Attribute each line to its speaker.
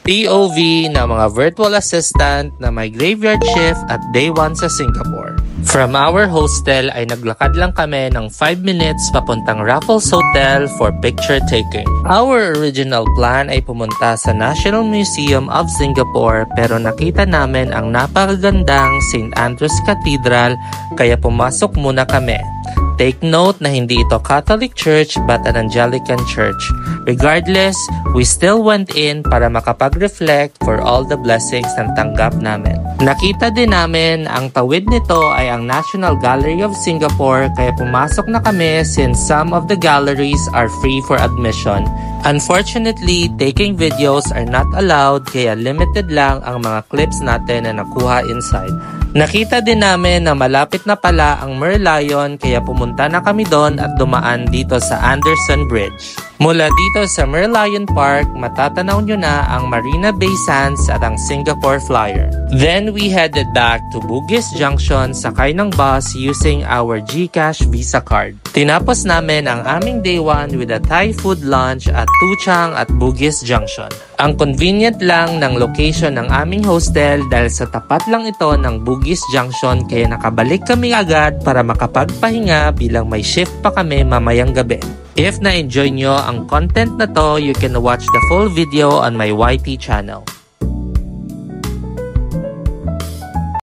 Speaker 1: POV ng mga virtual assistant na may graveyard shift at day 1 sa Singapore. From our hostel ay naglakad lang kami ng 5 minutes papuntang Raffles Hotel for picture taking. Our original plan ay pumunta sa National Museum of Singapore pero nakita namin ang napakagandang St. Andrew's Cathedral kaya pumasok muna kami. Take note na hindi ito Catholic Church but an Anglican Church. Regardless, we still went in para makapag-reflect for all the blessings na tanggap namin. Nakita din namin ang tawid nito ay ang National Gallery of Singapore kaya pumasok na kami since some of the galleries are free for admission. Unfortunately, taking videos are not allowed kaya limited lang ang mga clips natin na nakuha inside. Nakita din namin na malapit na pala ang Merlion kaya pumunta na kami doon at dumaan dito sa Anderson Bridge. Mula dito sa Merlion Park, matatanaw nyo na ang Marina Bay Sands at ang Singapore Flyer. Then we headed back to Bugis Junction sakay ng bus using our GCash Visa card. Tinapos namin ang aming day 1 with a Thai food lunch at Tuchang at Bugis Junction. Ang convenient lang ng location ng aming hostel dahil sa tapat lang ito ng Bugis Junction kaya nakabalik kami agad para makapagpahinga bilang may shift pa kami mamayang gabi. If na-enjoy nyo ang content na to, you can watch the full video on my YT channel.